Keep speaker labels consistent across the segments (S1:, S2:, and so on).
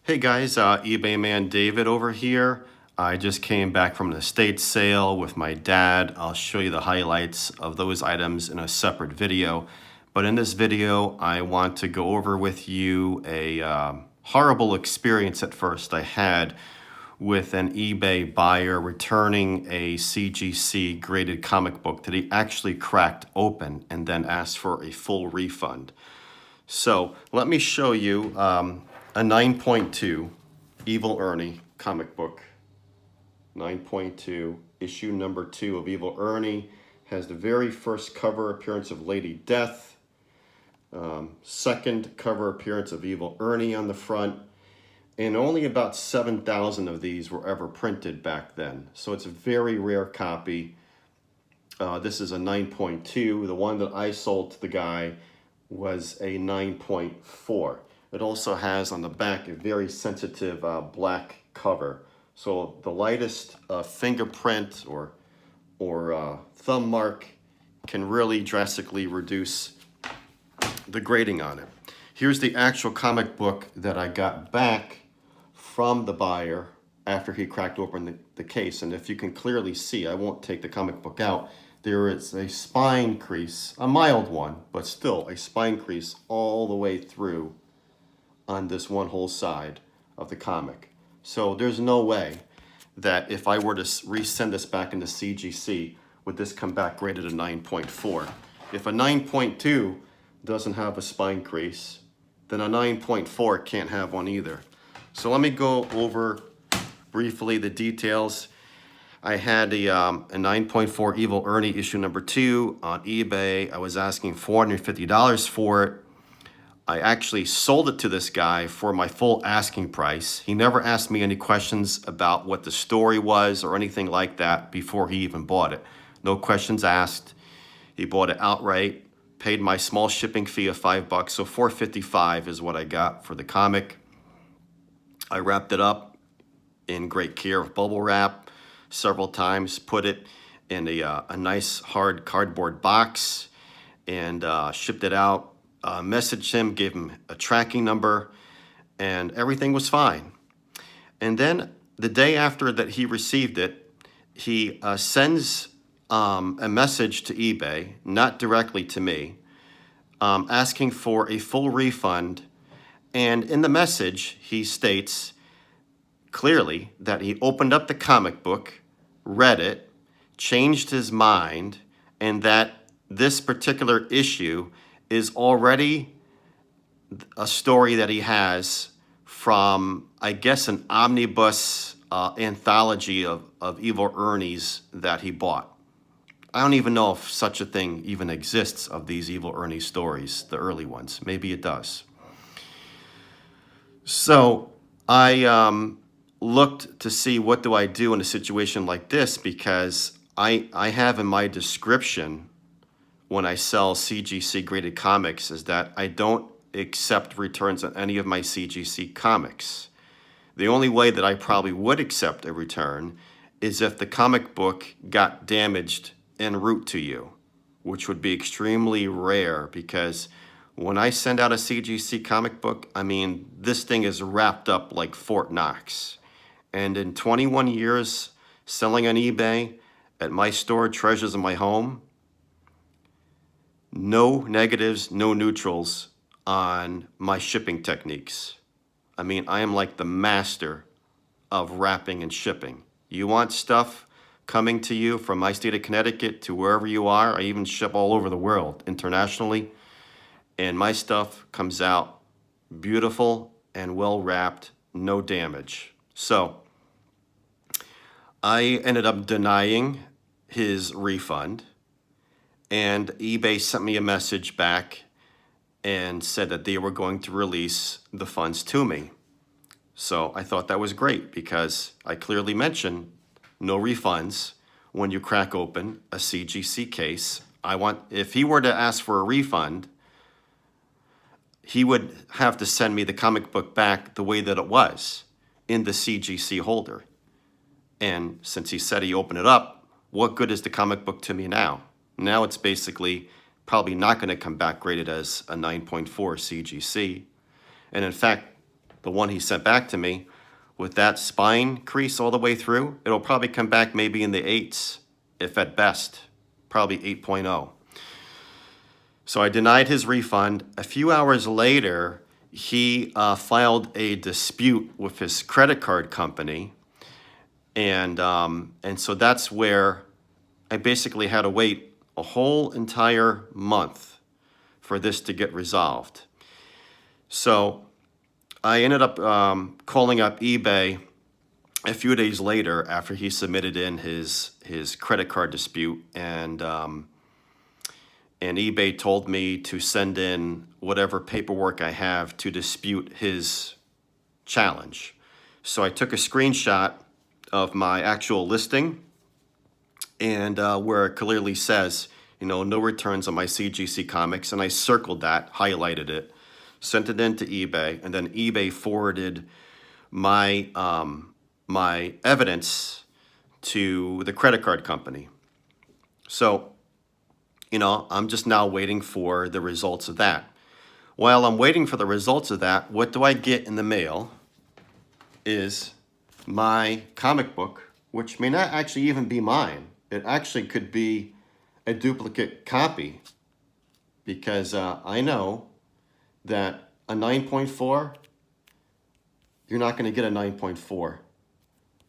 S1: Hey guys, eBay man David over here. I just came back from an estate sale with my dad. I'll show you the highlights of those items in a separate video. But in this video, I want to go over with you a horrible experience at first I had with an eBay buyer returning a CGC graded comic book that he actually cracked open and then asked for a full refund. So let me show you a 9.2 Evil Ernie comic book. 9.2, issue number 2 of Evil Ernie. Has the very first cover appearance of Lady Death. Second cover appearance of Evil Ernie on the front. And only about 7,000 of these were ever printed back then. So it's a very rare copy. This is a 9.2. The one that I sold to the guy was a 9.4. It also has on the back a very sensitive black cover. So the lightest fingerprint or thumb mark can really drastically reduce the grading on it. Here's the actual comic book that I got back from the buyer after he cracked open the case. And if you can clearly see, I won't take the comic book out, there is a spine crease, a mild one, but still a spine crease all the way through on this one whole side of the comic. So there's no way that if I were to resend this back into CGC, would this come back graded a 9.4. If a 9.2 doesn't have a spine crease, then a 9.4 can't have one either. So let me go over briefly the details. I had a 9.4 Evil Ernie issue number 2 on eBay. I was asking $450 for it. I actually sold it to this guy for my full asking price. He never asked me any questions about what the story was or anything like that before he even bought it. No questions asked. He bought it outright, paid my small shipping fee of $5, so $4.55 is what I got for the comic. I wrapped it up in great care of bubble wrap several times, put it in a nice hard cardboard box, and shipped it out. Messaged him, gave him a tracking number, and everything was fine. And then the day after that he received it, he sends a message to eBay, not directly to me, asking for a full refund. And in the message, he states clearly that he opened up the comic book, read it, changed his mind, and that this particular issue is already a story that he has from, I guess, an omnibus anthology of Evil Ernies that he bought. I don't even know if such a thing even exists of these Evil Ernie stories, the early ones. Maybe it does. So I looked to see what do I do in a situation like this, because I have in my description when I sell CGC graded comics is that I don't accept returns on any of my CGC comics. The only way that I probably would accept a return is if the comic book got damaged en route to you, which would be extremely rare, because when I send out a CGC comic book, I mean, this thing is wrapped up like Fort Knox. And in 21 years selling on eBay at my store, Treasures in My Home, no negatives, no neutrals on my shipping techniques. I mean, I am like the master of wrapping and shipping. You want stuff coming to you from my state of Connecticut to wherever you are. I even ship all over the world internationally. And my stuff comes out beautiful and well wrapped, no damage. So I ended up denying his refund. And eBay sent me a message back and said that they were going to release the funds to me. So I thought that was great, because I clearly mentioned no refunds when you crack open a CGC case. If he were to ask for a refund, he would have to send me the comic book back the way that it was in the CGC holder. And since he said he opened it up, what good is the comic book to me now? Now it's basically probably not going to come back graded as a 9.4 CGC. And in fact, the one he sent back to me, with that spine crease all the way through, it'll probably come back maybe in the 8s, if at best, probably 8.0. So I denied his refund. A few hours later, he filed a dispute with his credit card company, and so that's where I basically had to wait a whole entire month for this to get resolved. So I ended up calling up eBay a few days later after he submitted in his credit card dispute, and eBay told me to send in whatever paperwork I have to dispute his challenge. So I took a screenshot of my actual listing, and where it clearly says, you know, no returns on my CGC comics, and I circled that, highlighted it, sent it in to eBay, and then eBay forwarded my my evidence to the credit card company. So, you know, I'm just now waiting for the results of that. While I'm waiting for the results of that, what do I get in the mail is my comic book, which may not actually even be mine. It actually could be a duplicate copy, because I know that a 9.4, you're not going to get a 9.4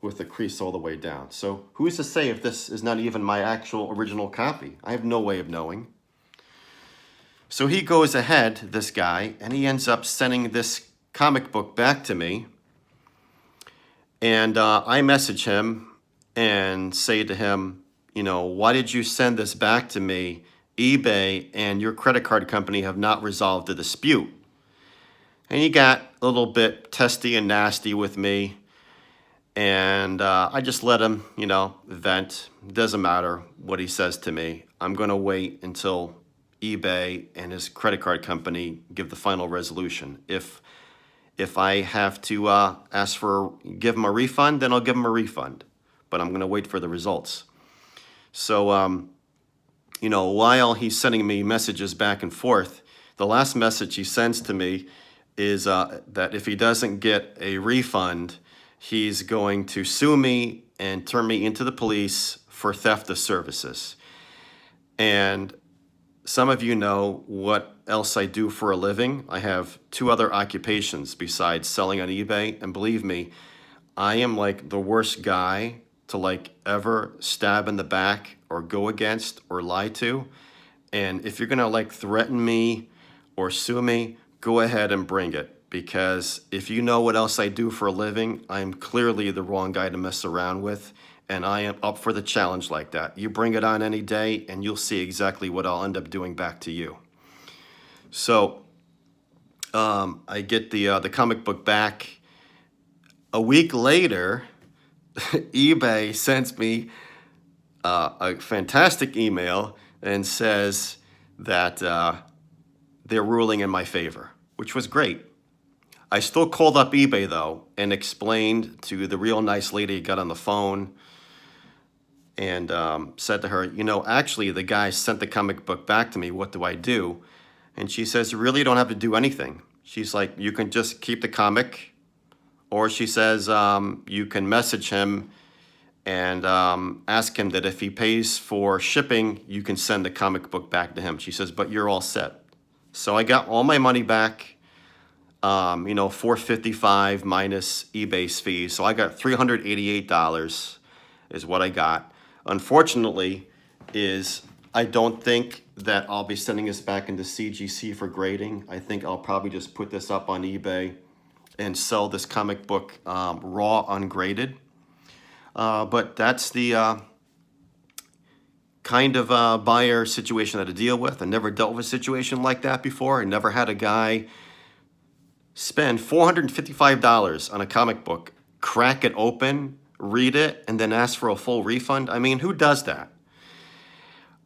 S1: with the crease all the way down. So who's to say if this is not even my actual original copy? I have no way of knowing. So he goes ahead, this guy, and he ends up sending this comic book back to me. And I message him and say to him, you know, why did you send this back to me? eBay and your credit card company have not resolved the dispute. And he got a little bit testy and nasty with me. And I just let him, you know, vent. It doesn't matter what he says to me. I'm going to wait until eBay and his credit card company give the final resolution. If I have to give him a refund, then I'll give him a refund. But I'm going to wait for the results. So, you know, while he's sending me messages back and forth, the last message he sends to me is that if he doesn't get a refund, he's going to sue me and turn me into the police for theft of services. And some of you know what else I do for a living. I have 2 other occupations besides selling on eBay. And believe me, I am like the worst guy to like ever stab in the back or go against or lie to. And if you're gonna like threaten me or sue me, go ahead and bring it. Because if you know what else I do for a living, I'm clearly the wrong guy to mess around with, and I am up for the challenge like that. You bring it on any day, and you'll see exactly what I'll end up doing back to you. So I get the comic book back. A week later, eBay sends me a fantastic email and says that they're ruling in my favor, which was great. I still called up eBay, though, and explained to the real nice lady who got on the phone and said to her, you know, actually, the guy sent the comic book back to me. What do I do? And she says, you really don't have to do anything. She's like, you can just keep the comic. Or she says, you can message him and ask him that if he pays for shipping, you can send the comic book back to him. She says, but you're all set. So I got all my money back. You know, $455 minus eBay's fees. So I got $388 is what I got. Unfortunately, I don't think that I'll be sending this back into CGC for grading. I think I'll probably just put this up on eBay and sell this comic book raw, ungraded. But that's the kind of buyer situation I had to deal with. I never dealt with a situation like that before. I never had a guy spend $455 on a comic book, crack it open, read it, and then ask for a full refund. I mean, who does that?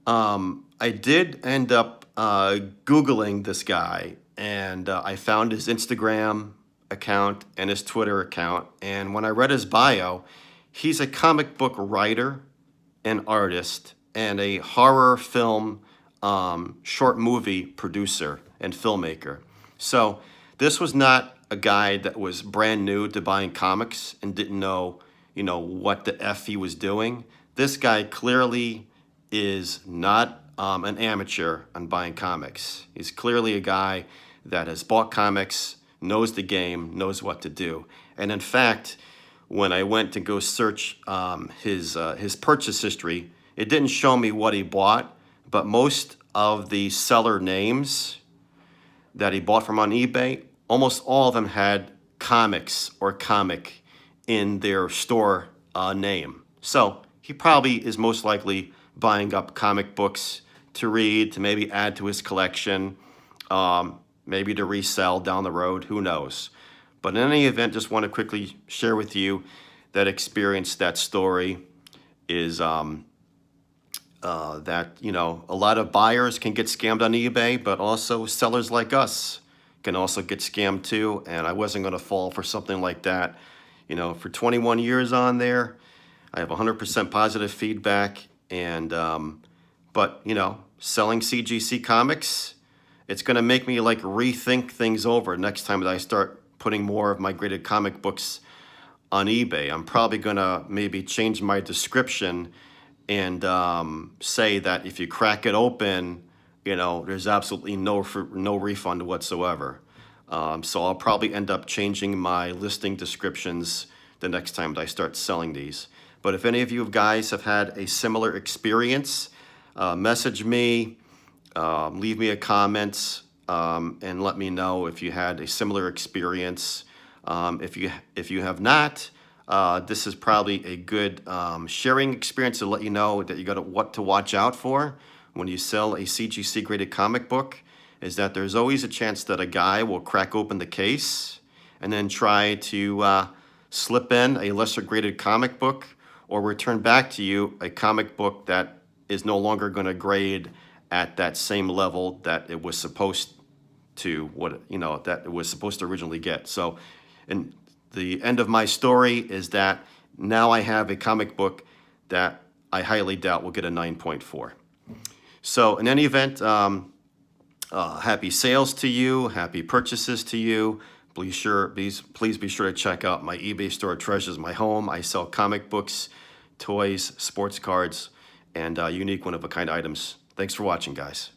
S1: I did end up Googling this guy, and I found his Instagram account and his Twitter account. And when I read his bio, he's a comic book writer and artist and a horror film short movie producer and filmmaker. So this was not a guy that was brand new to buying comics and didn't know, what the F he was doing. This guy clearly is not an amateur on buying comics. He's clearly a guy that has bought comics, knows the game, knows what to do. And in fact, when I went to go search his purchase history, it didn't show me what he bought, but most of the seller names that he bought from on eBay, almost all of them had comics or comic in their store name. So he probably is most likely buying up comic books to read, to maybe add to his collection, maybe to resell down the road, who knows. But in any event, just want to quickly share with you that experience, that story is that, a lot of buyers can get scammed on eBay, but also sellers like us can also get scammed too. And I wasn't going to fall for something like that. For 21 years on there, I have 100% positive feedback. And, but, selling CGC comics, it's going to make me rethink things over next time that I start putting more of my graded comic books on eBay. I'm probably going to maybe change my description and say that if you crack it open, there's absolutely no refund whatsoever. So I'll probably end up changing my listing descriptions the next time that I start selling these. But if any of you guys have had a similar experience, message me, leave me a comment, and let me know if you had a similar experience. If you have not, this is probably a good sharing experience to let you know that you got what to watch out for when you sell a CGC graded comic book. Is that there's always a chance that a guy will crack open the case and then try to slip in a lesser graded comic book or return back to you a comic book that is no longer going to grade at that same level that it was supposed to, that it was supposed to originally get. So, and the end of my story is that now I have a comic book that I highly doubt will get a 9.4. So in any event, happy sales to you, happy purchases to you. Please be sure to check out my eBay store, Treasures My Home. I sell comic books, toys, sports cards, and unique one-of-a-kind items. Thanks for watching, guys.